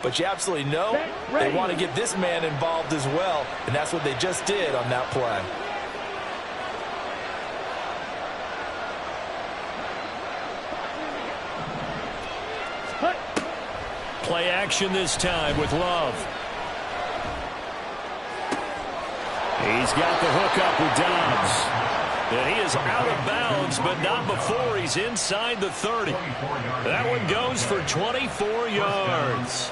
But you absolutely know they want to get this man involved as well, and that's what they just did on that play. Play action this time with Love. He's got the hook up with Dobbs. And he is out of bounds, but not before he's inside the 30. That one goes for 24 yards.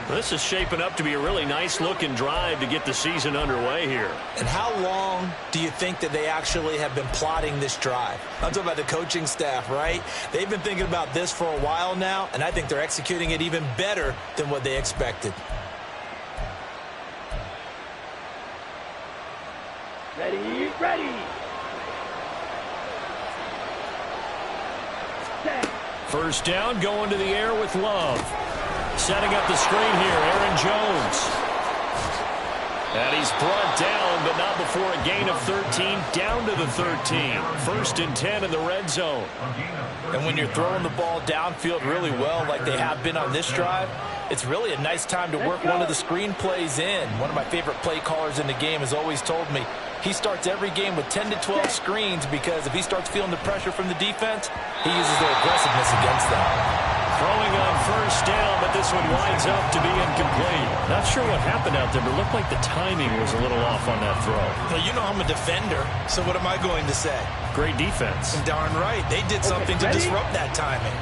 This is shaping up to be a really nice-looking drive to get the season underway here. And how long do you think that they actually have been plotting this drive? I'm talking about the coaching staff, right? They've been thinking about this for a while now, and I think they're executing it even better than what they expected. Ready, ready. First down, going to the air with Love. Setting up the screen here, Aaron Jones. And he's brought down, but not before a gain of 13, down to the 13. First and 10 in the red zone. And when you're throwing the ball downfield really well like they have been on this drive, it's really a nice time to work one of the screen plays in. One of my favorite play callers in the game has always told me he starts every game with 10 to 12 screens because if he starts feeling the pressure from the defense, he uses their aggressiveness against them. Throwing on first down, but this one winds up to be incomplete. Not sure what happened out there, but it looked like the timing was a little off on that throw. Well, you know I'm a defender, so what am I going to say? Great defense. Darn right. They did something to disrupt that timing.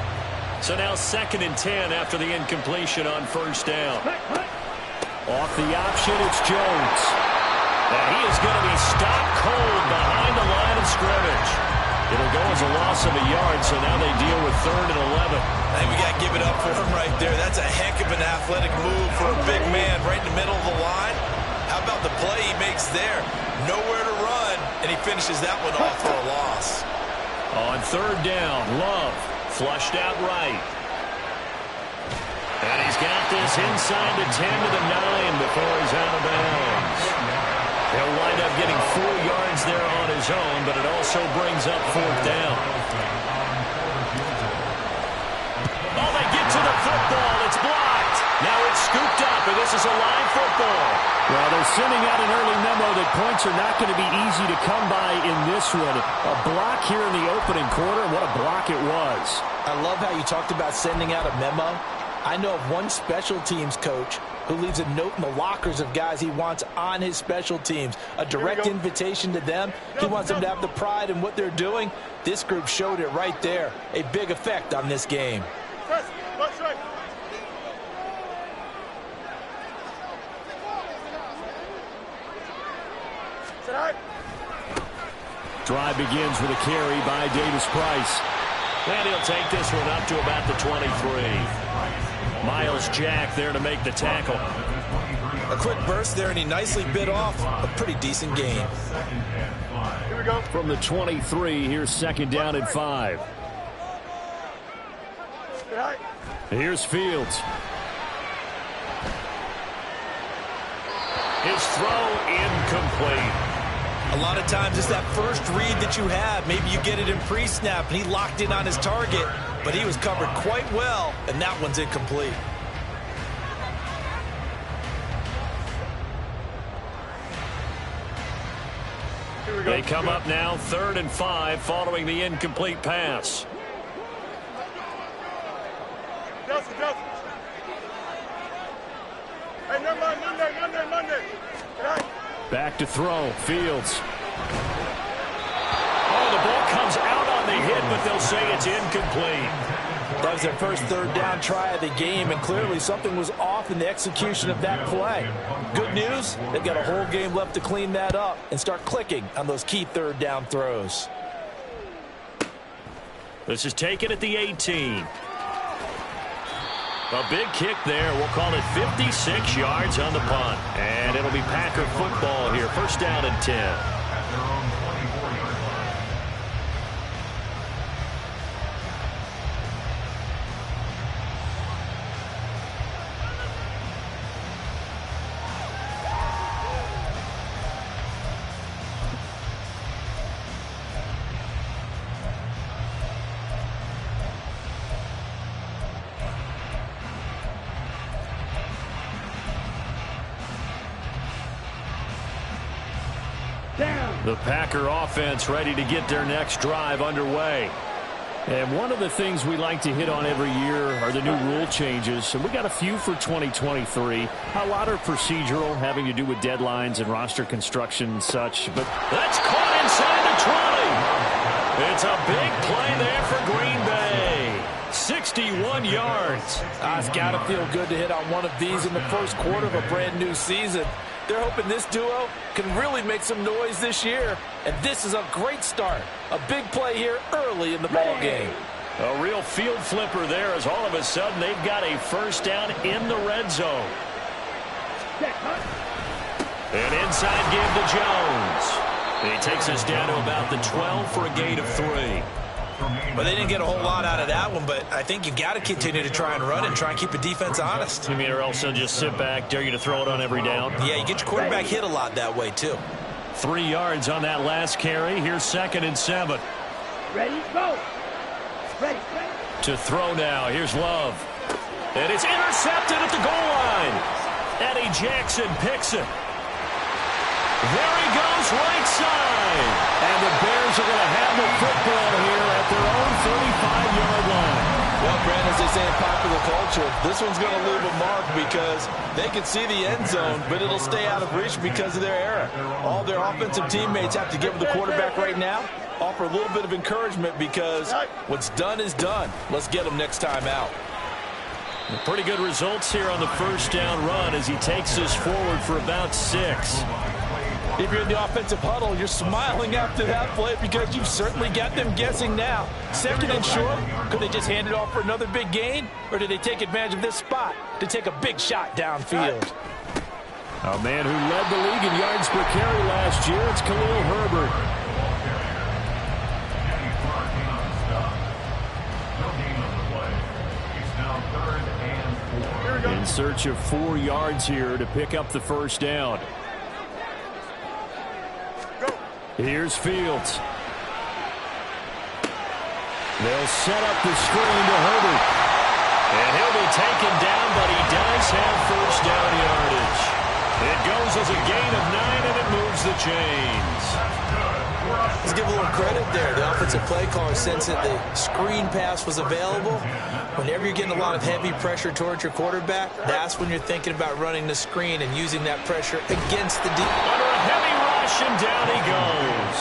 So now 2nd and 10 after the incompletion on first down. Off the option, it's Jones. And he is going to be stopped cold behind the line of scrimmage. It'll go as a loss of a yard, so now they deal with 3rd and 11. I think we got to give it up for him right there. That's a heck of an athletic move for a big man right in the middle of the line. How about the play he makes there? Nowhere to run, and he finishes that one off for a loss. On 3rd down, Love flushed out right. And he's got this inside the 10 to the 9 before he's out of bounds. He'll wind up getting 4 yards there on his own, but it also brings up 4th down. Oh, they get to the football. It's blocked. Now it's scooped up, and this is a live football. Well, they're sending out an early memo that points are not going to be easy to come by in this one. A block here in the opening quarter, and what a block it was. I love how you talked about sending out a memo. I know of one special teams coach who leaves a note in the lockers of guys he wants on his special teams. A direct invitation to them. He wants them to have the pride in what they're doing. This group showed it right there. A big effect on this game. Drive begins with a carry by Davis Price. And he'll take this one up to about the 23. Miles Jack there to make the tackle. A quick burst there, and he nicely bit off a pretty decent gain. Here we go. From the 23, here's 2nd down and 5. Here's Fields. His throw incomplete. A lot of times it's that first read that you have. Maybe you get it in pre-snap, and he locked in on his target, but he was covered quite well, and that one's incomplete. They come up now 3rd and 5 following the incomplete pass. Back to throw. Fields. Oh, the ball comes out on the hit, but they'll say it's incomplete. That was their first 3rd down try of the game, and clearly something was off in the execution of that play. Good news, they've got a whole game left to clean that up and start clicking on those key 3rd down throws. This is taken at the 18. A big kick there. We'll call it 56 yards on the punt. And it'll be Packer football here. First down and 10. The Packer offense ready to get their next drive underway. And one of the things we like to hit on every year are the new rule changes. And we got a few for 2023. A lot are procedural, having to do with deadlines and roster construction and such. But that's caught inside the 20. It's a big play there for Green Bay. 61 yards. It's got to feel good to hit on one of these in the first quarter of a brand new season. They're hoping this duo can really make some noise this year. And this is a great start. A big play here early in the ball game. A real field flipper there as all of a sudden they've got a first down in the red zone. And inside give to Jones. He takes us down to about the 12 for a gain of 3. Well, they didn't get a whole lot out of that one, but I think you've got to continue to try and run and try and keep the defense honest. You mean, or else they'll just sit back, dare you to throw it on every down? Yeah, you get your quarterback hit a lot that way, too. 3 yards on that last carry. Here's 2nd and 7. Ready, go. Ready. To throw now. Here's Love. And it's intercepted at the goal line. Eddie Jackson picks it. There he goes, right side. And the Bears are going to have the football here at their own 35-yard line. Well, Brandon, as they say in popular culture, this one's going to leave a mark because they can see the end zone, but it'll stay out of reach because of their error. All their offensive teammates have to give the quarterback right now, offer a little bit of encouragement because what's done is done. Let's get them next time out. Pretty good results here on the first down run as he takes us forward for about 6. If you're in the offensive huddle, you're smiling after that play because you've certainly got them guessing now. 2nd and short, could they just hand it off for another big gain? Or did they take advantage of this spot to take a big shot downfield? A man who led the league in yards per carry last year, it's Khalil Herbert. In search of 4 yards here to pick up the first down. Here's Fields. They'll set up the screen to Herbert. And he'll be taken down, but he does have first down yardage. It goes as a gain of 9, and it moves the chains. Let's give a little credit there. The offensive play caller sensed that the screen pass was available. Whenever you're getting a lot of heavy pressure towards your quarterback, that's when you're thinking about running the screen and using that pressure against the defense. Under a heavy rush, and down he goes.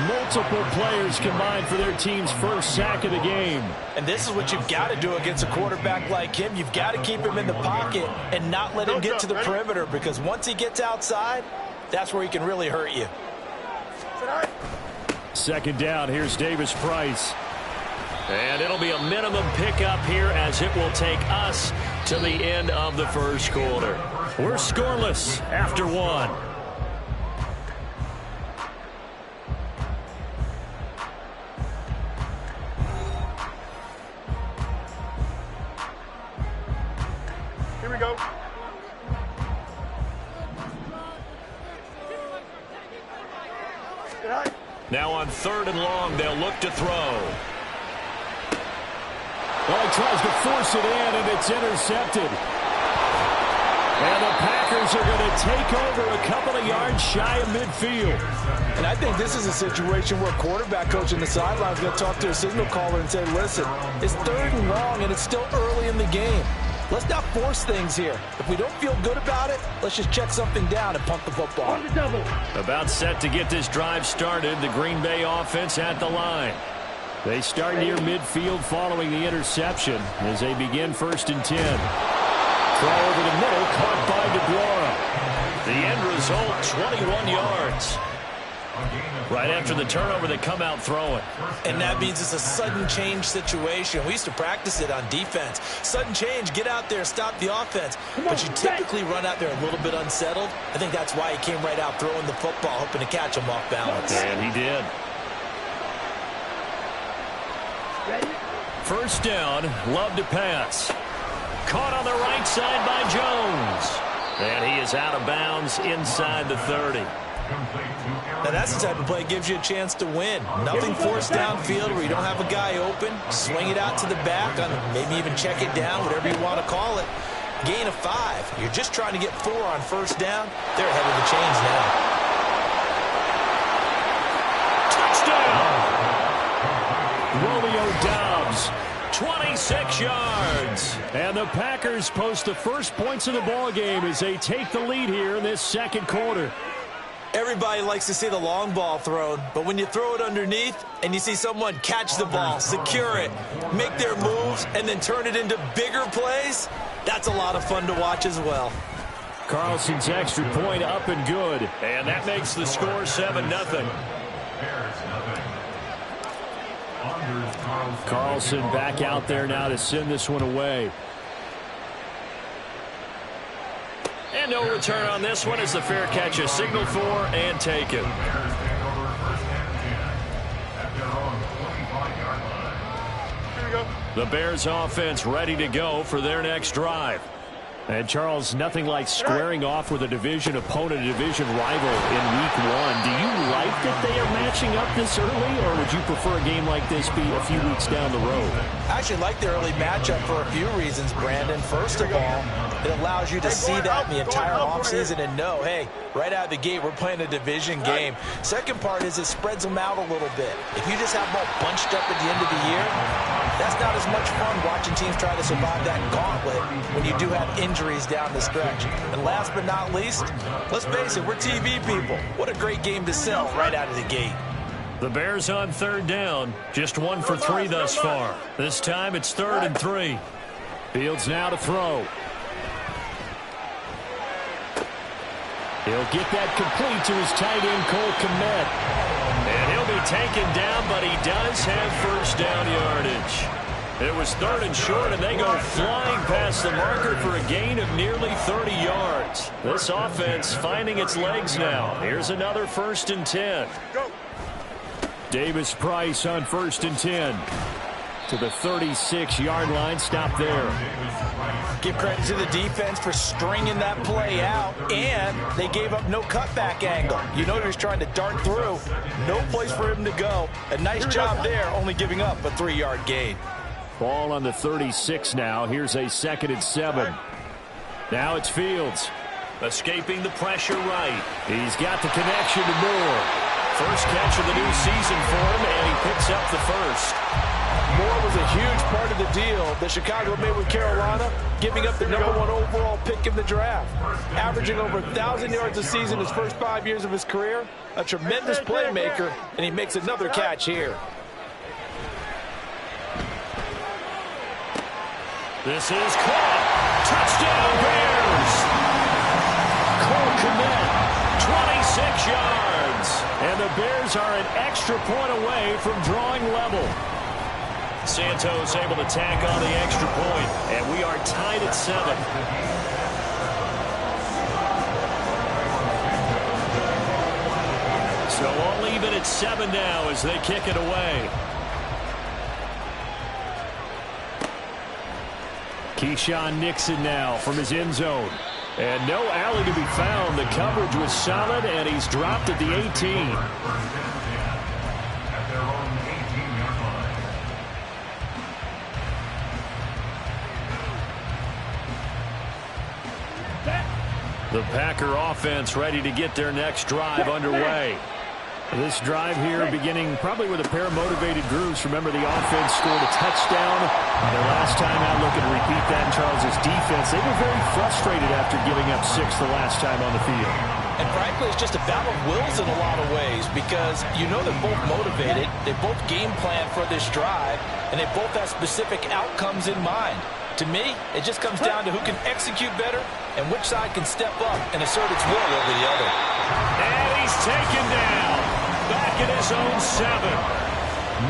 Multiple players combined for their team's first sack of the game. And this is what you've got to do against a quarterback like him. You've got to keep him in the pocket and not let him get to the perimeter, because once he gets outside, that's where he can really hurt you. 2nd down, here's Davis Price. And it'll be a minimum pickup here as it will take us to the end of the first quarter. We're scoreless after 1. Here we go. Now on 3rd and long, they'll look to throw. Well, he tries to force it in, and it's intercepted. And the Packers are going to take over a couple of yards shy of midfield. And I think this is a situation where quarterback coach in the sideline is going to talk to a signal caller and say, listen, it's 3rd and long, and it's still early in the game. Let's not force things here. If we don't feel good about it, let's just check something down and punt the football. About set to get this drive started, the Green Bay offense at the line. They start near midfield following the interception as they begin 1st and 10. Throw over the middle, caught by DeGuara. The end result, 21 yards. Right after the turnover, they come out throwing. And that means it's a sudden change situation. We used to practice it on defense. Sudden change, get out there, stop the offense. But you typically run out there a little bit unsettled. I think that's why he came right out throwing the football, hoping to catch him off balance. And he did. First down, Love to pass. Caught on the right side by Jones. And he is out of bounds inside the 30. Now that's the type of play that gives you a chance to win. Nothing forced downfield where you don't have a guy open. Swing it out to the back, maybe even check it down, whatever you want to call it. Gain of 5. You're just trying to get 4 on first down. They're ahead of the chains now. Touchdown! Romeo Doubs, 26 yards. And the Packers post the first points of the ball game as they take the lead here in this second quarter. Everybody likes to see the long ball thrown, but when you throw it underneath and you see someone catch the ball, secure it, make their moves, and then turn it into bigger plays, that's a lot of fun to watch as well. Carlson's extra point up and good. And that makes the score 7-0. Carlson back out there now to send this one away. And no return on this one as the fair catch is signaled for and taken. The Bears offense ready to go for their next drive. And, Charles, nothing like squaring off with a division opponent, a division rival in Week 1. Do you like that they are matching up this early, or would you prefer a game like this be a few weeks down the road? I actually like the early matchup for a few reasons, Brandon. First of all, it allows you to see that in the entire offseason and know, hey, right out of the gate, we're playing a division game. Second part is it spreads them out a little bit. If you just have them all bunched up at the end of the year, that's not as much fun watching teams try to survive that gauntlet when you do have injuries down the stretch. And last but not least, let's face it, we're TV people. What a great game to sell right out of the gate. The Bears on third down, just 1 for 3 thus far. This time it's 3rd and 3. Fields now to throw. He'll get that complete to his tight end, Cole Kmet. And he'll be taken down, but he does have first down yardage. It was 3rd and short, and they go flying past the marker for a gain of nearly 30 yards. This offense finding its legs now. Here's another 1st and 10. Davis Price on 1st and 10. To the 36-yard line. Stop there. Give credit to the defense for stringing that play out, and they gave up no cutback angle. You know he was trying to dart through. No place for him to go. A nice job there, only giving up a 3-yard gain. Ball on the 36 now. Here's a 2nd and 7. Now it's Fields. Escaping the pressure right. He's got the connection to Moore. First catch of the new season for him, and he picks up the first. Moore was a huge part of the deal that Chicago made with Carolina, giving up the #1 overall pick in the draft. Averaging over 1,000 yards a season his first 5 years of his career. A tremendous playmaker, and he makes another catch here. This is caught. Touchdown Bears! Cole Kmet, 26 yards. and the Bears are an extra point away from drawing level. Santos able to tack on the extra point, and we are tied at 7. So all even at 7 now as they kick it away. Keyshawn Nixon now from his end zone. And no alley to be found. The coverage was solid, and he's dropped at the 18. The Packer offense ready to get their next drive underway. This drive here beginning probably with a pair of motivated groups. Remember, the offense scored a touchdown. Their last time out, looking to repeat that in Charles's defense. They were very frustrated after giving up 6 the last time on the field. And frankly, it's just a battle of wills in a lot of ways because you know they're both motivated. They both game plan for this drive, and they both have specific outcomes in mind. To me, it just comes down to who can execute better and which side can step up and assert its will over the other. And he's taken down. Back at his own 7.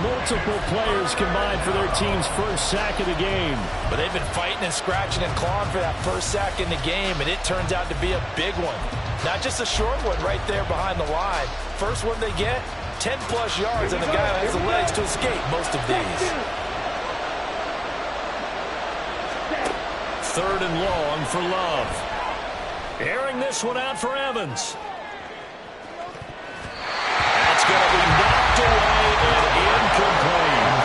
Multiple players combined for their team's first sack of the game. But they've been fighting and scratching and clawing for that first sack in the game, and it turns out to be a big one. Not just a short one right there behind the line. First one they get, 10-plus yards, and the guy has the legs to escape most of these. 3rd and long for Love. Airing this one out for Evans. That's going to be knocked away and incomplete.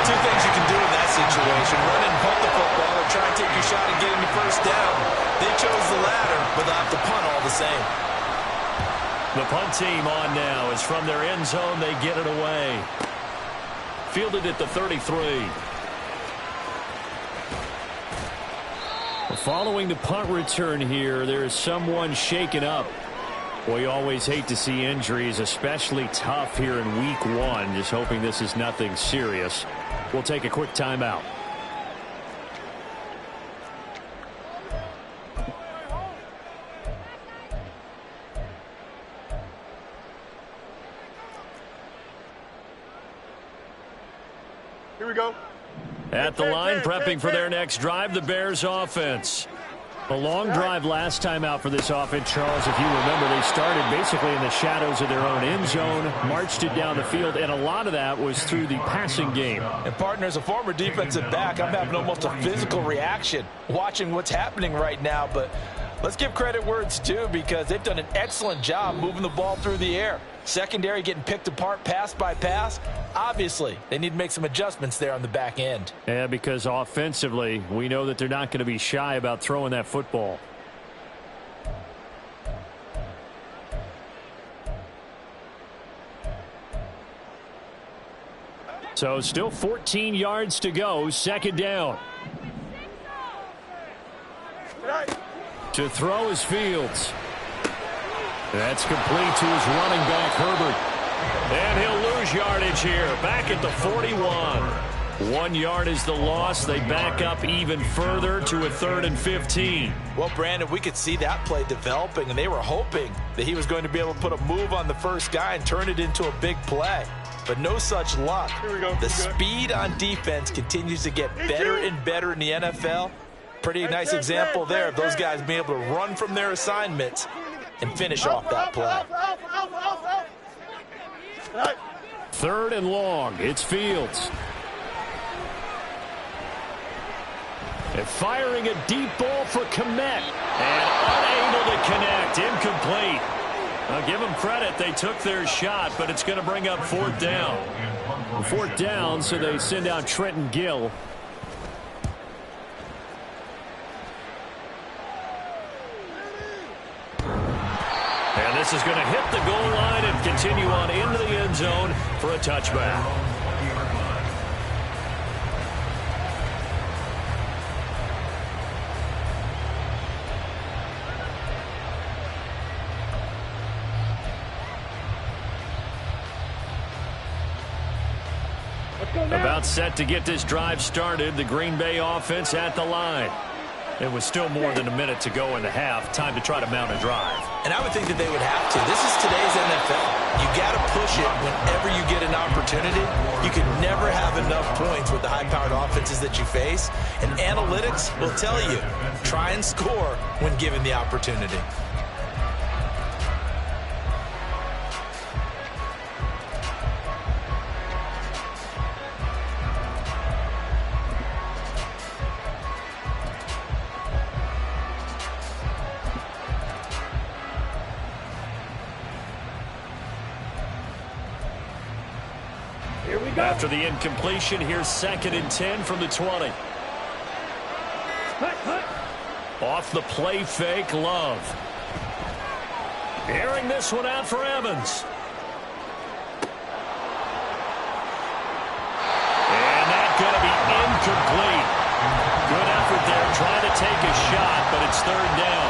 Two things you can do in that situation. Run and punt the football or try and take your shot at getting the first down. They chose the latter, but they'll have to punt all the same. The punt team on now is from their end zone. They get it away. Fielded at the 33. Following the punt return here, there is someone shaken up. We always hate to see injuries, especially tough here in week 1. Just hoping this is nothing serious. We'll take a quick timeout. Here we go. At the line, prepping for their next drive, the Bears offense. A long drive last time out for this offense, Charles. If you remember, they started basically in the shadows of their own end zone, marched it down the field, and a lot of that was through the passing game. And, partner, as a former defensive back, I'm having almost a physical reaction watching what's happening right now. But let's give credit where it's due, because they've done an excellent job moving the ball through the air. Secondary getting picked apart pass by pass. Obviously, they need to make some adjustments there on the back end. Yeah, because offensively, we know that they're not going to be shy about throwing that football. So still 14 yards to go, second down. To throw is Fields. That's complete to his running back, Herbert. And he'll lose yardage here, back at the 41. 1 yard is the loss. They back up even further to a 3rd and 15. Well, Brandon, we could see that play developing, and they were hoping that he was going to be able to put a move on the first guy and turn it into a big play. But no such luck. Here we go. The speed on defense continues to get better and better in the NFL. Pretty nice example there of those guys being able to run from their assignments and finish off that play. 3rd and long. It's Fields. And firing a deep ball for Kmet. And unable to connect. Incomplete. I'll give them credit. They took their shot, but it's going to bring up 4th down. 4th down, so they send out Trenton Gill. And this is going to hit the goal line and continue on into the end zone for a touchback. About set to get this drive started. The Green Bay offense at the line. It was still more than a minute to go in the half. Time to try to mount a drive. And I would think that they would have to. This is today's NFL. You got to push it whenever you get an opportunity. You can never have enough points with the high-powered offenses that you face. And analytics will tell you, try and score when given the opportunity. After the incompletion, here's 2nd and 10 from the 20. Off the play fake, Love. Airing this one out for Evans. And that's going to be incomplete. Good effort there, trying to take a shot, but it's 3rd down.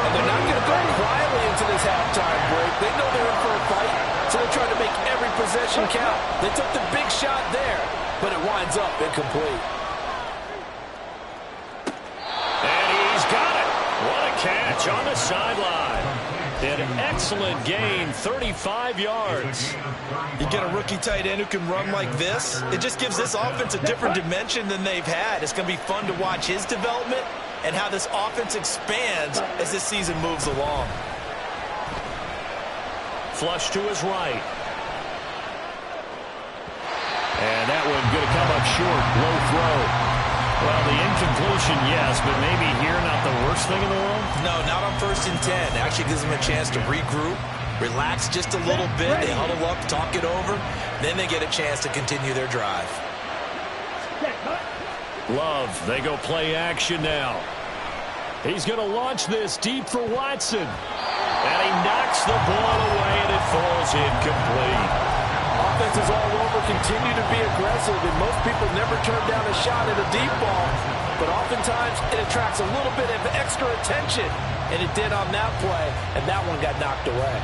And they're not going to go quietly into this halftime break. They know they're in for a fight, so they're trying to make every possession count. They took the big shot there, but it winds up incomplete. And he's got it. What a catch on the sideline. An excellent gain, 35 yards. You get a rookie tight end who can run like this, it just gives this offense a different dimension than they've had. It's going to be fun to watch his development and how this offense expands as this season moves along. Flush to his right. And that one going to come up short. Low throw. Well, the inconclusion, yes, but maybe here not the worst thing in the world? No, not on 1st and 10. Actually gives them a chance to regroup, relax just a little bit. They huddle up, talk it over. Then they get a chance to continue their drive. Love, they go play action now. He's going to launch this deep for Watson. And he knocks the ball away, and it falls incomplete. Offense is all over, continue to be aggressive, and most people never turn down a shot at a deep ball. But oftentimes, it attracts a little bit of extra attention. And it did on that play, and that one got knocked away.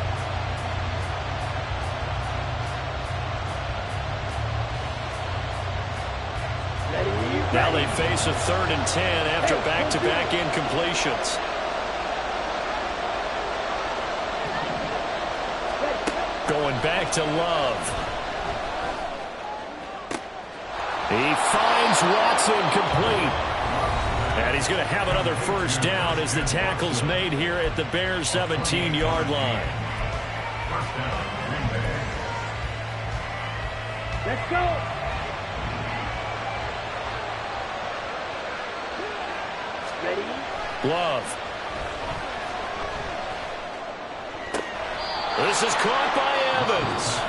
Now they face a 3rd and 10 after back-to-back incompletions. Going back to Love. He finds Watson complete. And he's going to have another first down as the tackle's made here at the Bears' 17-yard line. Let's go. Ready? Love. This is caught by Evans.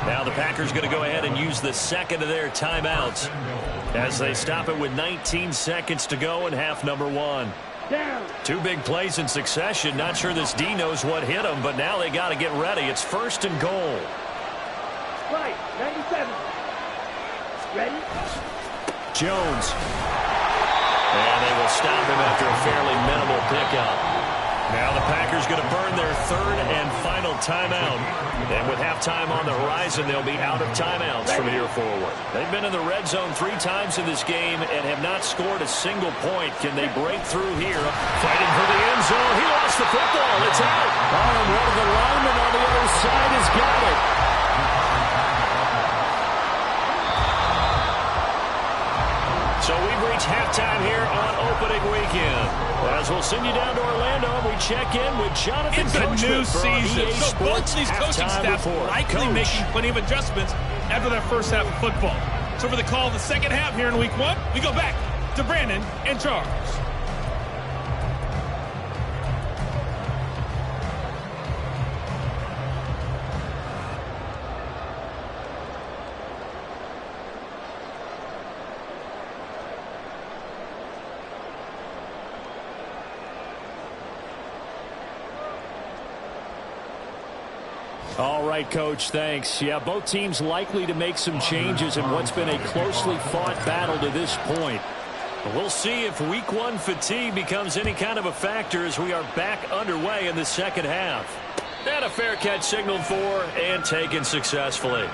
Now the Packers going to go ahead and use the second of their timeouts as they stop it with 19 seconds to go in half number 1. Down. 2 big plays in succession. Not sure this D knows what hit him, but now they got to get ready. It's 1st and goal. Right, 97. Ready? Jones. And they will stop him after a fairly minimal pickup. Now the Packers going to burn their 3rd and final timeout. And with halftime on the horizon, they'll be out of timeouts from here forward. They've been in the red zone 3 times in this game and have not scored a single point. Can they break through here? Fighting for the end zone. He lost the football. It's out. Oh, and one of the linemen on the other side has got it. So we've reached halftime here on opening weekend. As we'll send you down to Orlando, we check in with Jonathan It's a new season, EA so both of these coaching staffs likely making plenty of adjustments after their first half of football. So for the call of the second half here in week 1, we go back to Brandon and Charles. All right, Coach, thanks. Yeah, both teams likely to make some changes in what's been a closely fought battle to this point. We'll see if week 1 fatigue becomes any kind of a factor as we are back underway in the second half. And a fair catch signaled for and taken successfully.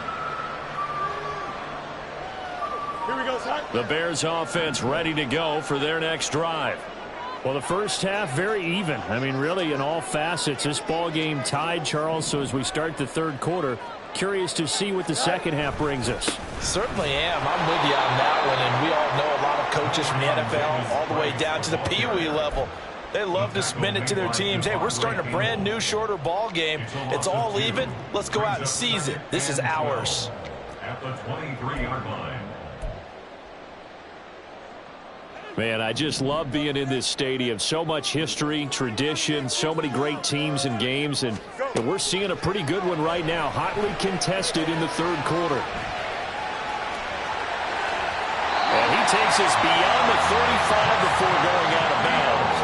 Here we go, son. The Bears offense ready to go for their next drive. Well, the first half, very even. I mean, really, in all facets, this ball game tied, Charles. So as we start the 3rd quarter, curious to see what the second half brings us. Certainly am. I'm with you on that one. And we all know a lot of coaches from the NFL all the way down to the Pee Wee level. They love to spin it to their teams. Hey, we're starting a brand new, shorter ball game. It's all even. Let's go out and seize it. This is ours. At the 23-yard line. Man, I just love being in this stadium. So much history, tradition, so many great teams and games, and we're seeing a pretty good one right now, hotly contested in the 3rd quarter. And he takes us beyond the 35 before going out of bounds.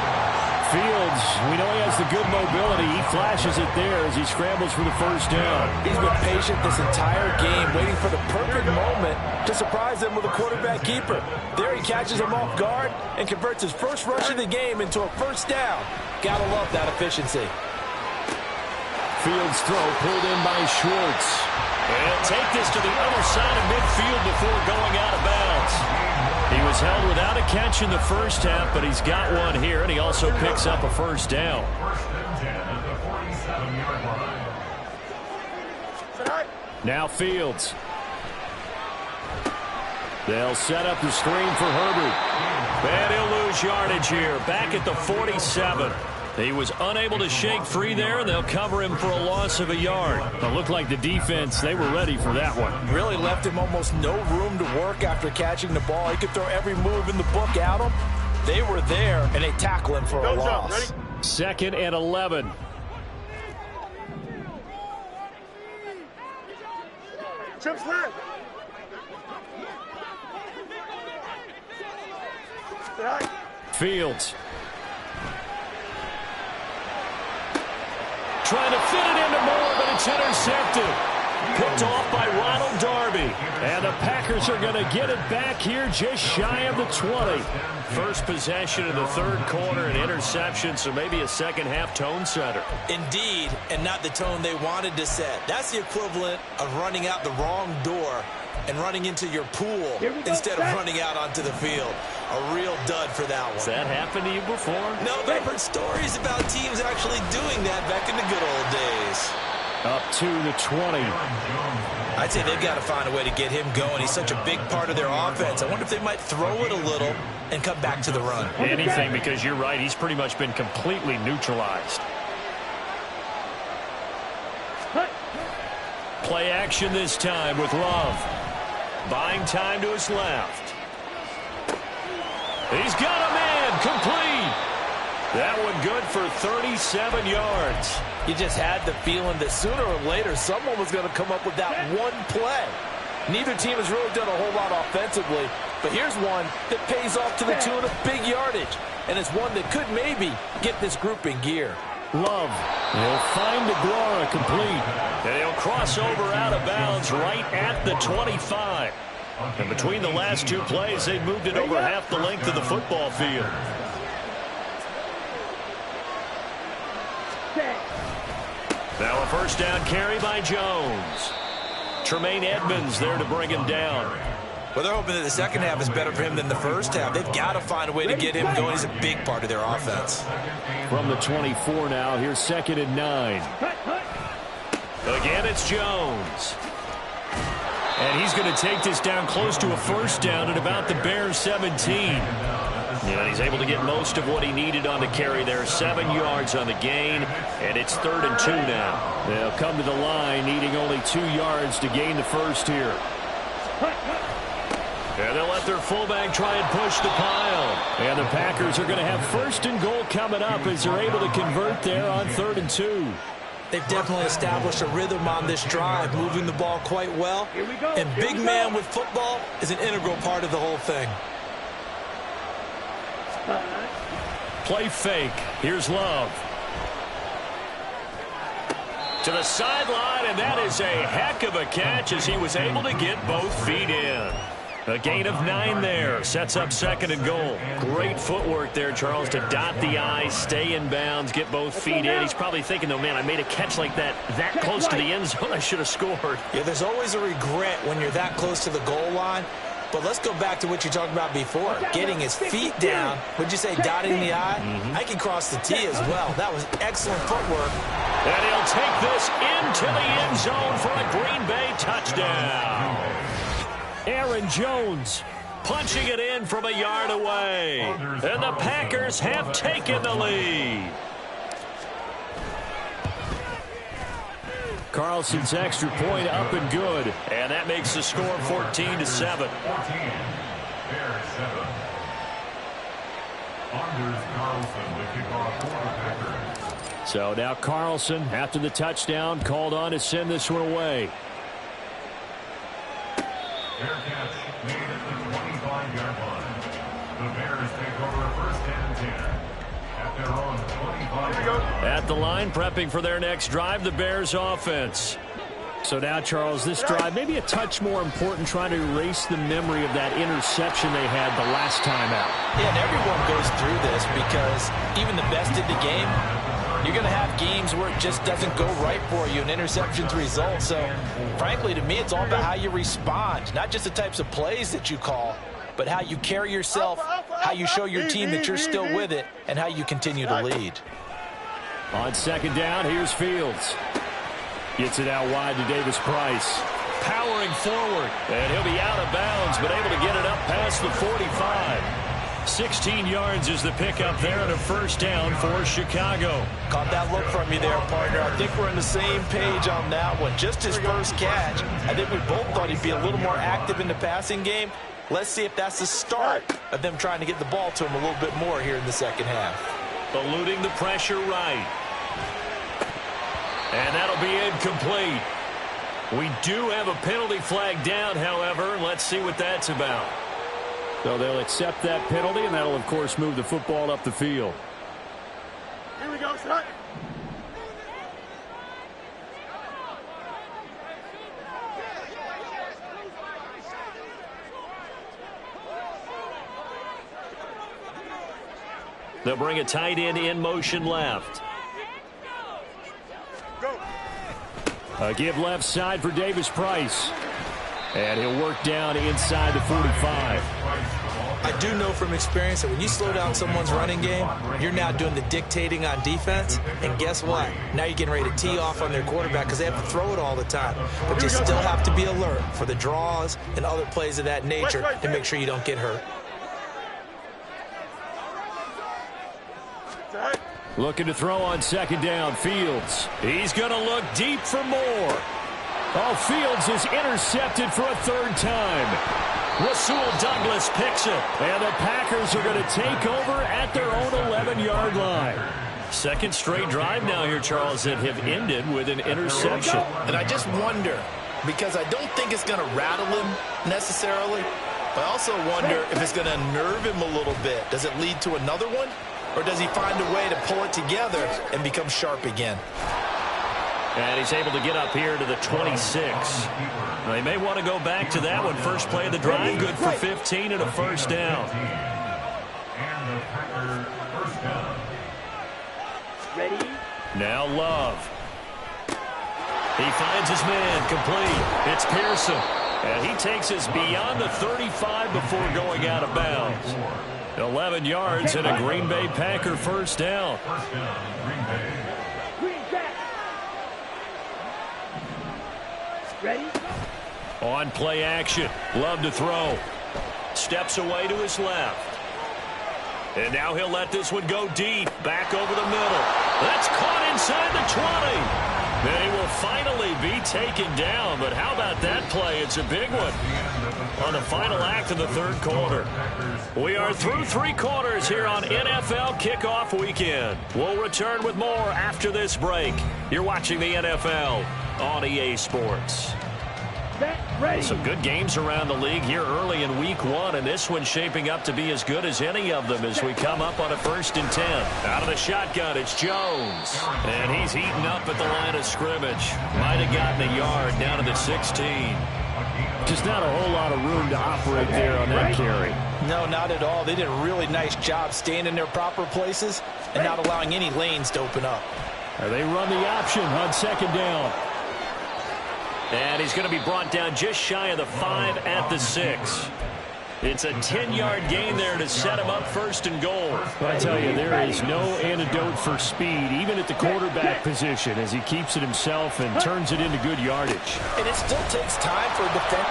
Fields, we know he has the good mobility. He flashes it there as he scrambles for the first down. He's been patient this entire game, waiting for the perfect moment to surprise them with a quarterback keeper. There he catches him off guard and converts his first rush of the game into a first down. Gotta love that efficiency. Fields' throw pulled in by Schwartz. And take this to the other side of midfield before going out of bounds. He was held without a catch in the first half, but he's got one here, and he also picks up a first down. 1st and 10 at the 47-yard line. Now Fields. They'll set up the screen for Herbert. And he'll lose yardage here, back at the 47. He was unable to shake free there, and they'll cover him for a loss of a yard. It looked like the defense, they were ready for that one. Really left him almost no room to work after catching the ball. He could throw every move in the book at him. They were there, and they tackle him for a loss. 2nd and 11. Chips left. Fields. trying to fit it into Moore, but it's intercepted. Picked off by Ronald Darby. And the Packers are going to get it back here just shy of the 20. First possession of the third quarter, an interception, so maybe a second-half tone setter. Indeed, and not the tone they wanted to set. That's the equivalent of running out the wrong door and running into your pool instead of running out onto the field. A real dud for that one. Has that happened to you before? No, but I've heard stories about teams actually doing that back in the good old days. Up to the 20. I'd say they've got to find a way to get him going. He's such a big part of their offense. I wonder if they might throw it a little and come back to the run. Anything, because you're right. He's pretty much been completely neutralized. Play action this time with Love. Buying time to his left. He's got a man. Complete. That one good for 37 yards. You just had the feeling that sooner or later someone was going to come up with that one play. Neither team has really done a whole lot offensively, but here's one that pays off to the tune of big yardage, and it's one that could maybe get this group in gear. Love. He'll find DeGuara complete. And he'll cross over out of bounds right at the 25. And between the last two plays, they moved it over half the length of the football field. Now a first down carry by Jones. Tremaine Edmonds there to bring him down. Well, they're hoping that the second half is better for him than the first half. They've got to find a way to get him going. He's a big part of their offense. From the 24 now, here's 2nd and 9. Again, it's Jones. And he's going to take this down close to a first down at about the Bears' 17. Yeah, he's able to get most of what he needed on the carry there. 7 yards on the gain, and it's 3rd and 2 now. They'll come to the line, needing only 2 yards to gain the first here. And they'll let their fullback try and push the pile. And the Packers are going to have 1st and goal coming up as they're able to convert there on 3rd and 2. They've definitely established a rhythm on this drive, moving the ball quite well. And big man with football is an integral part of the whole thing. Play fake. Here's Love. To the sideline, and that is a heck of a catch as he was able to get both feet in. A gain of 9 there. Sets up 2nd and goal. Great footwork there, Charles, to dot the I's, stay in bounds, get both feet in. He's probably thinking, though, man, I made a catch like that close to the end zone. I should have scored. Yeah, there's always a regret when you're that close to the goal line. But let's go back to what you talked about before. Getting his feet down. Would you say dotting the I? I can cross the T as well. That was excellent footwork. And he'll take this into the end zone for a Green Bay touchdown. Aaron Jones punching it in from a yard away. And the Packers have taken the lead. Carlson's extra point up and good. And that makes the score 14-7. 14. Bears 7. Anders Carlson, the kickoff for the Packers. So now Carlson, after the touchdown, called on to send this one away. Fair catch made at the 25-yard line. The Bears take over 1st and 10 at their own 25-yard line. At the line, prepping for their next drive, the Bears offense. So now, Charles, this drive maybe a touch more important, trying to erase the memory of that interception they had the last time out. Yeah, and everyone goes through this because even the best in the game, you're going to have games where it just doesn't go right for you, and interceptions result. So, frankly, to me, it's all about how you respond, not just the types of plays that you call, but how you carry yourself, how you show your team that you're still with it, and how you continue to lead. On 2nd down, here's Fields. Gets it out wide to Davis Price. Powering forward, and he'll be out of bounds, but able to get it up past the 45. 16 yards is the pickup there and a first down for Chicago. Caught that look from you there, partner. I think we're on the same page on that one. Just his first catch. I think we both thought he'd be a little more active in the passing game. Let's see if that's the start of them trying to get the ball to him a little bit more here in the second half. Eluding the pressure right. And that'll be incomplete. We do have a penalty flag down, however. Let's see what that's about. So they'll accept that penalty, and that'll, of course, move the football up the field. Here we go, son. They'll bring a tight end in motion left. Go. A give left side for Davis Price. And he'll work down inside the 45. I do know from experience that when you slow down someone's running game, you're now doing the dictating on defense. And guess what? Now you're getting ready to tee off on their quarterback because they have to throw it all the time. But you still have to be alert for the draws and other plays of that nature to make sure you don't get hurt. Looking to throw on second down, Fields. He's going to look deep for more. Oh, Fields is intercepted for a third time. Rasul Douglas picks it. And the Packers are going to take over at their own 11-yard line. Second straight drive now here, Charles, that have ended with an interception. And I just wonder, because I don't think it's going to rattle him necessarily, but I also wonder if it's going to nerve him a little bit. Does it lead to another one? Or does he find a way to pull it together and become sharp again? And he's able to get up here to the 26. They may want to go back to that one. First play of the drive, good for 15 and a first down. And the Packer first down. Ready? Now Love. He finds his man, complete. It's Pearson. And he takes us beyond the 35 before going out of bounds. 11 yards and a Green Bay Packer first down. First down, Green Bay. Green back. Ready? On play action. Love to throw. Steps away to his left. And now he'll let this one go deep. Back over the middle. That's caught inside the 20. Then he will finally be taken down. But how about that play? It's a big one on the final act of the third quarter. We are through 3 quarters here on NFL Kickoff Weekend. We'll return with more after this break. You're watching the NFL on EA Sports. Ready. Some good games around the league here early in week 1, and this one's shaping up to be as good as any of them as we come up on a 1st and 10. Out of the shotgun, it's Jones. And he's heating up at the line of scrimmage. Might have gotten a yard down to the 16. Just not a whole lot of room to operate there on that carry. No, not at all. They did a really nice job staying in their proper places and not allowing any lanes to open up. They run the option on second down. And he's going to be brought down just shy of the 5 at the 6. It's a 10-yard gain there to set him up 1st and goal. I tell you, there is no antidote for speed, even at the quarterback position, as he keeps it himself and turns it into good yardage. And it still takes time for a defense.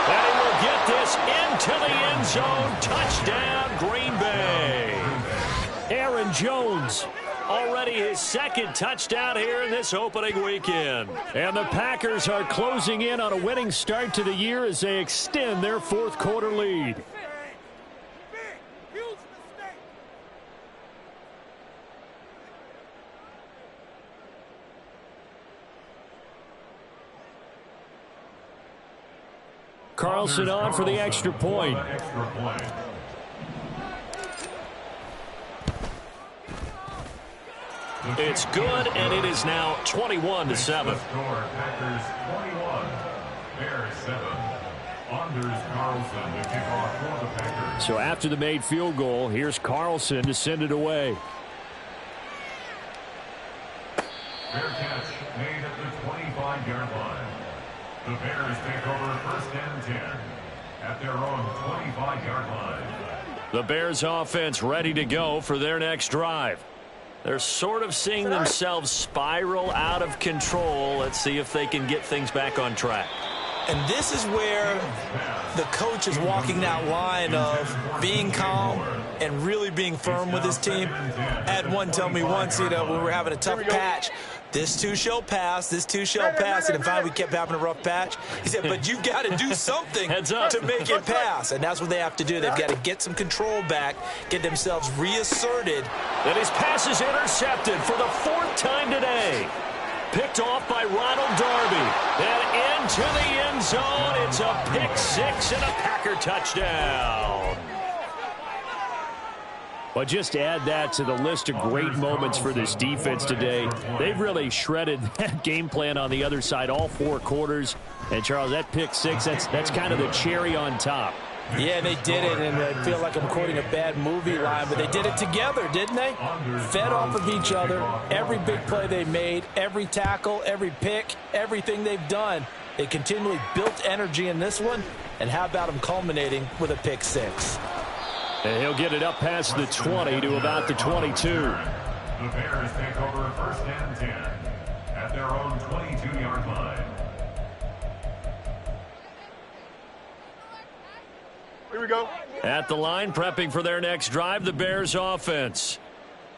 And he will get this into the end zone. Touchdown, Green Bay. Aaron Jones. Already his 2nd touchdown here in this opening weekend. And the Packers are closing in on a winning start to the year as they extend their 4th quarter lead. Carlson on for the extra point. It's good, and it is now 21-7. Packers 21, Bears 7. Anders Carlson to kick off for the Packers. So after the made field goal, here's Carlson to send it away. Fair catch made at the 25-yard line. The Bears take over 1st and 10 at their own 25-yard line. The Bears offense ready to go for their next drive. They're sort of seeing themselves spiral out of control. Let's see if they can get things back on track. And this is where the coach is walking that line of being calm and really being firm with his team. I had one tell me once, when we were having a tough patch, this too shall pass, this too shall pass. And finally we kept having a rough patch. He said, but you got to do something to make it pass. And that's what they have to do. They've got to get some control back, get themselves reasserted. And his pass is intercepted for the 4th time today. Picked off by Ronald Darby. And into the end zone. It's a pick 6 and a Packer touchdown. Well, just add that to the list of great moments for this defense today. They've really shredded that game plan on the other side all 4 quarters. And, Charles, that pick 6, that's kind of the cherry on top. Yeah, and they did it, and I feel like I'm quoting a bad movie line, but they did it together, didn't they? Fed off of each other, every big play they made, every tackle, every pick, everything they've done. They continually built energy in this one, and how about them culminating with a pick six? And he'll get it up past the 20 to about the 22. The Bears take over first and 10 at their own 22-yard line. Here we go. At the line, prepping for their next drive, the Bears offense.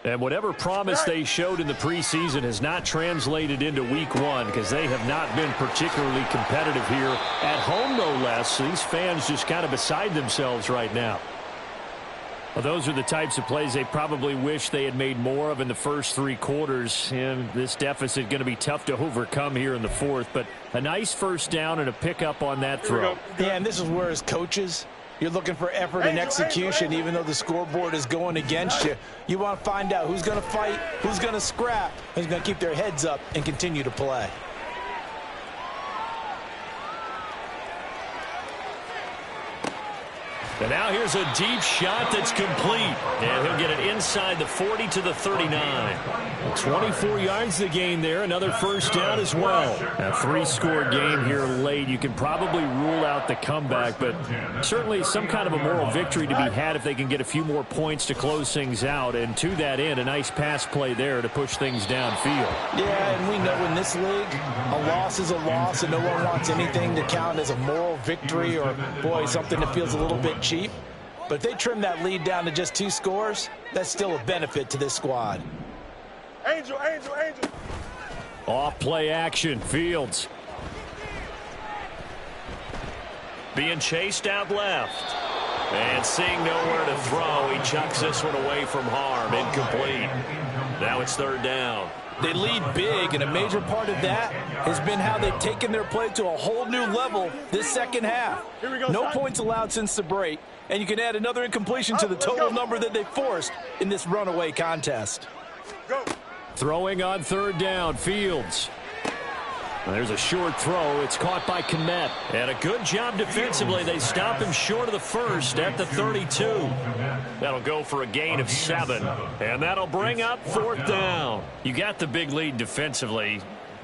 And whatever promise they showed in the preseason has not translated into week one because they have not been particularly competitive here at home, no less. So these fans just kind of beside themselves right now. Well, those are the types of plays they probably wish they had made more of in the first three quarters. And this deficit going to be tough to overcome here in the fourth. But a nice first down and a pickup on that throw. Yeah, and this is where as coaches, you're looking for effort and execution, even though the scoreboard is going against you. You want to find out who's going to fight, who's going to scrap, who's going to keep their heads up and continue to play. And now here's a deep shot that's complete. And he'll get it inside the 40 to the 39. 24 yards the gain there. Another first down as well. A three-score game here late. You can probably rule out the comeback, but certainly some kind of a moral victory to be had if they can get a few more points to close things out. And to that end, a nice pass play there to push things downfield. Yeah, and we know in this league, a loss is a loss, and no one wants anything to count as a moral victory or, boy, something that feels a little bit cheap. But if they trim that lead down to just 2 scores, that's still a benefit to this squad. Angel, Angel, Angel. Off play action, Fields. Being chased out left. And seeing nowhere to throw, he chucks this one away from harm. Incomplete. Now it's third down. They lead big, and a major part of that has been how they've taken their play to a whole new level this second half. No points allowed since the break, and you can add another incompletion to the total number that they forced in this runaway contest. Go. Throwing on third down, Fields. There's a short throw. It's caught by Kmet. And a good job defensively. They stop him short of the first at the 32. That'll go for a gain of 7. And that'll bring up fourth down. You got the big lead defensively.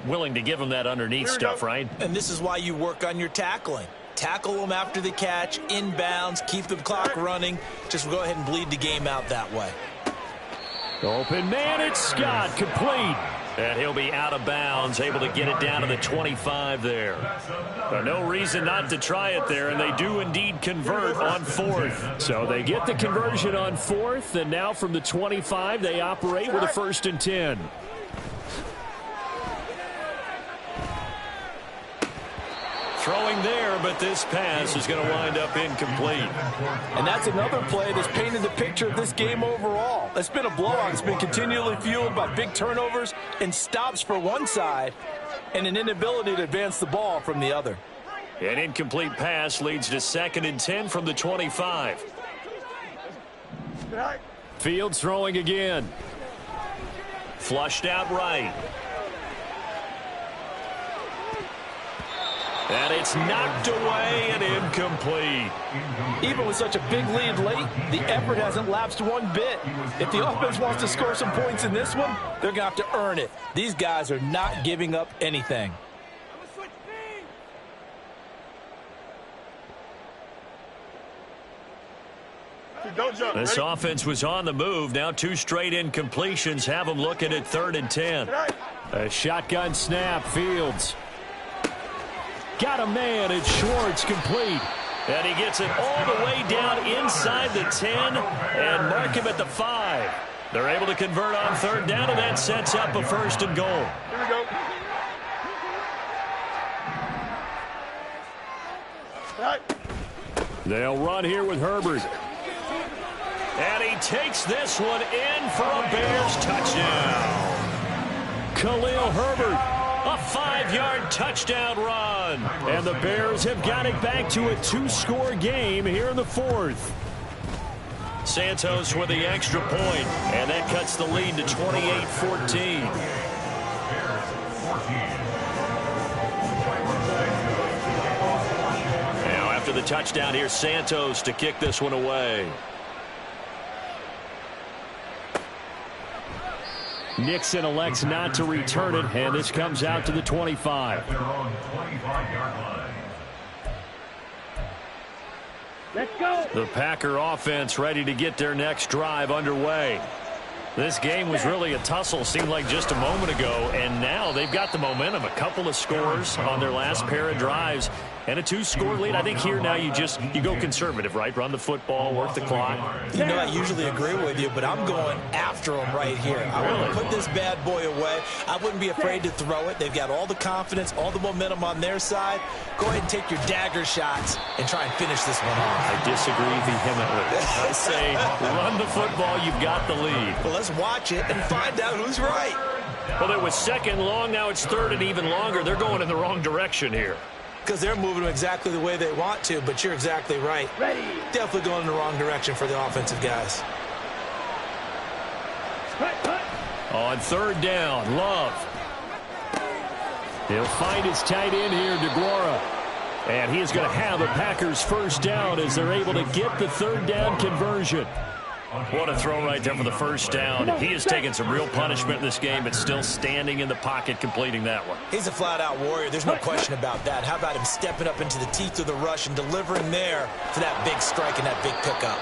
Willing to give him that underneath stuff, right? And this is why you work on your tackling. Tackle them after the catch, inbounds, keep the clock running. Just go ahead and bleed the game out that way. Open man, it's Scott, complete. And he'll be out of bounds, able to get it down to the 25 there. But no reason not to try it there, and they do indeed convert on fourth. So they get the conversion on fourth, and now from the 25, they operate with a 1st and 10. Throwing there, but this pass is going to wind up incomplete. And that's another play that's painted the picture of this game overall. It's been a blowout. It's been continually fueled by big turnovers and stops for one side and an inability to advance the ball from the other. An incomplete pass leads to 2nd and 10 from the 25. Fields throwing again. Flushed out right. And it's knocked away and incomplete. Even with such a big lead late, the effort hasn't lapsed one bit. If the offense wants to score some points in this one, they're going to have to earn it. These guys are not giving up anything. This offense was on the move. Now 2 straight incompletions have them looking at 3rd and 10. A shotgun snap, Fields. Got a man, it's Schwartz, complete. And he gets it all the way down inside the 10 and mark him at the 5. They're able to convert on 3rd down, and that sets up a 1st and goal. Here we go. They'll run here with Herbert. And he takes this one in for a Bears touchdown. Khalil Herbert. A 5-yard touchdown run. And the Bears have got it back to a 2-score game here in the 4th. Santos with the extra point, and that cuts the lead to 28-14. Now after the touchdown. Here's Santos to kick this one away. Nixon elects not to return it, and this comes out to the 25. At their own 25-yard line. Let's go. The Packer offense ready to get their next drive underway. This game was really a tussle, seemed like just a moment ago, and now they've got the momentum. A couple of scores on their last pair of drives and a 2-score lead. I think here now you go conservative, right? Run the football, work the clock. You know, I usually agree with you, but I'm going after them right here. I want to put this bad boy away. I wouldn't be afraid to throw it. They've got all the confidence, all the momentum on their side. Go ahead and take your dagger shots and try and finish this one off. I disagree vehemently. I say run the football, you've got the lead. Well, let's watch it and find out who's right. Well, it was second long, now it's third and even longer. They're going in the wrong direction here. Because they're moving them exactly the way they want to, but you're exactly right. Ready. Definitely going in the wrong direction for the offensive guys. On third down, Love. He'll find his tight end here, DeGuara. And he is going to have a Packers first down as they're able to get the third down conversion. What a throw right there for the first down. He has taken some real punishment in this game, but still standing in the pocket completing that one. He's a flat-out warrior. There's no question about that. How about him stepping up into the teeth of the rush and delivering there for that big strike and that big pickup?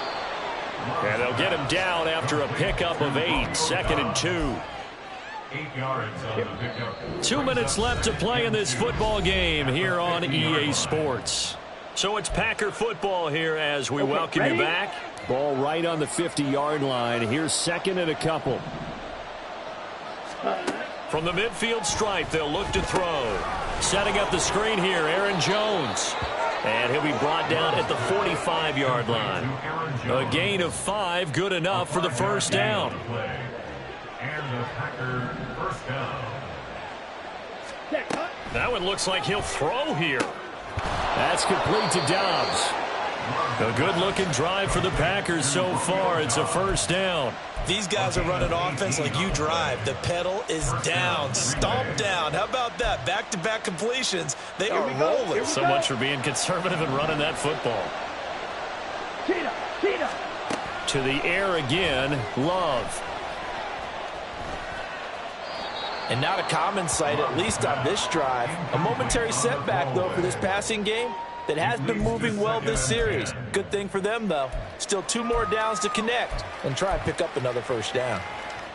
And they'll get him down after a pickup of 8, 2nd and 2. 8 yards on the pickup. 2 minutes left to play in this football game here on EA Sports. So it's Packer football here as we welcome you back. Ball right on the 50-yard line. Here's 2nd and a couple. From the midfield stripe, they'll look to throw. Setting up the screen here, Aaron Jones. And he'll be brought down at the 45-yard line. A gain of 5, good enough for the first down. And the Packer first down. That one looks like he'll throw here. That's complete to Dobbs. A good-looking drive for the Packers so far. It's a first down. These guys are running offense like you drive. The pedal is down, stomped down. How about that? Back-to-back completions. They are rolling. So much for being conservative and running that football. To the air again, Love. And not a common sight, at least on this drive. A momentary setback, though, for this passing game that has been moving well this series. Good thing for them, though. Still 2 more downs to connect and try and pick up another first down.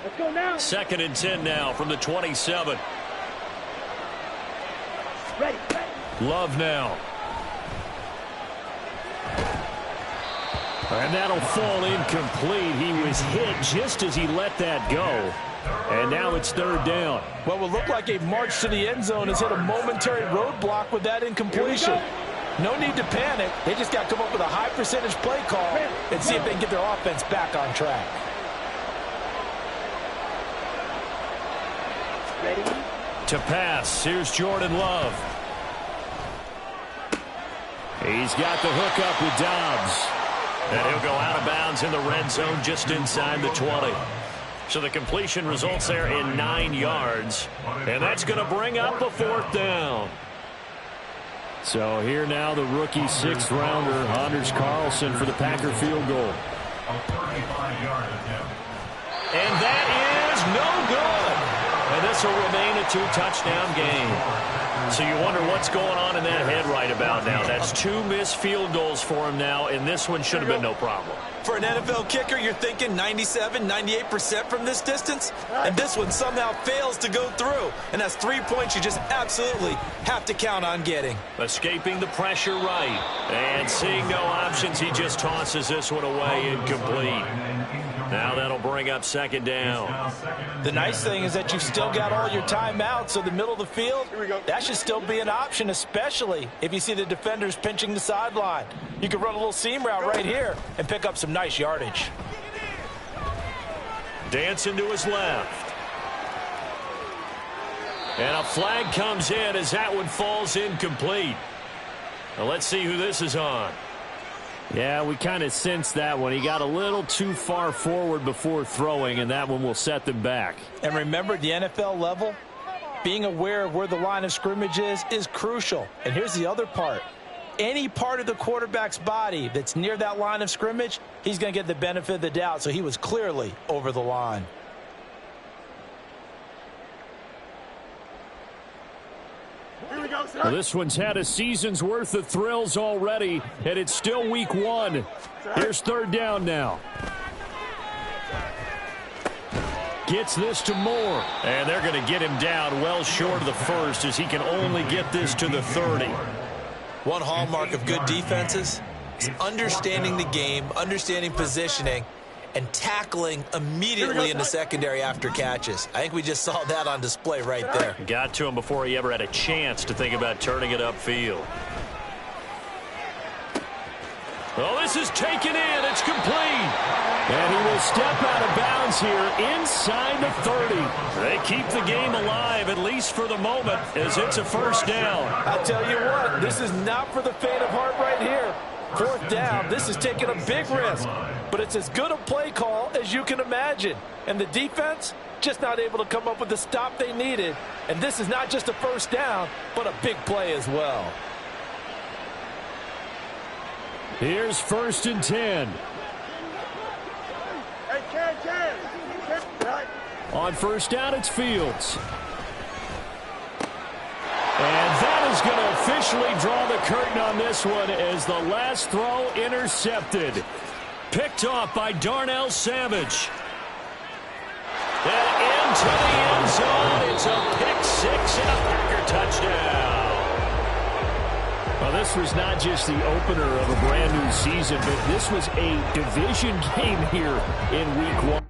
Let's go now. 2nd and 10 now from the 27. Ready. Love now. And that'll fall incomplete. He was hit just as he let that go. And now it's 3rd down. What will look like a march to the end zone has hit a momentary roadblock with that incompletion. No need to panic. They just got to come up with a high percentage play call and see if they can get their offense back on track. Ready. To pass, here's Jordan Love. He's got the hook up with Dobbs. And he'll go out of bounds in the red zone just inside the 20. So the completion results there in 9 yards. And that's going to bring up a 4th down. So here now the rookie 6th rounder, Anders Carlson, for the Packer field goal. A 35-yard attempt. And that is no good. And this will remain a 2-touchdown game. So you wonder what's going on in that head right about now. That's 2 missed field goals for him now, and this one should have been no problem. For an NFL kicker, you're thinking 97, 98% from this distance, and this one somehow fails to go through. And that's 3 points you just absolutely have to count on getting. Escaping the pressure right. And seeing no options, he just tosses this one away incomplete. Now that'll bring up 2nd down. The nice thing is that you've still got all your timeouts, so the middle of the field, that should still be an option, especially if you see the defenders pinching the sideline. You can run a little seam route right here and pick up some nice yardage. Dancing to his left. And a flag comes in as that one falls incomplete. Now let's see who this is on. Yeah, we kind of sensed that one. He got a little too far forward before throwing, and that one will set them back. And remember, at the NFL level, being aware of where the line of scrimmage is crucial. And here's the other part. any part of the quarterback's body that's near that line of scrimmage, he's going to get the benefit of the doubt. So he was clearly over the line. Here we go, sir. Well, this one's had a season's worth of thrills already, and it's still week 1. Here's 3rd down now. Gets this to Moore. And they're going to get him down well short of the first as he can only get this to the 30. One hallmark of good defenses is understanding the game, understanding positioning, and tackling immediately in the secondary after catches. I think we just saw that on display right there. Got to him before he ever had a chance to think about turning it upfield. Oh, this is taken in. It's complete. And he will step out of bounds here inside the 30. They keep the game alive, at least for the moment, as it's a 1st down. I'll tell you what, this is not for the faint of heart right here. 4th down, this is taking a big risk. But it's as good a play call as you can imagine. And the defense, just not able to come up with the stop they needed. And this is not just a 1st down, but a big play as well. Here's 1st and 10. Hey, Ken. On 1st down, it's Fields. And that is going to officially draw the curtain on this one as the last throw intercepted. Picked off by Darnell Savage. And into the end zone. It's a pick 6 and a Packer touchdown. Well, this was not just the opener of a brand new season, but this was a division game here in week 1.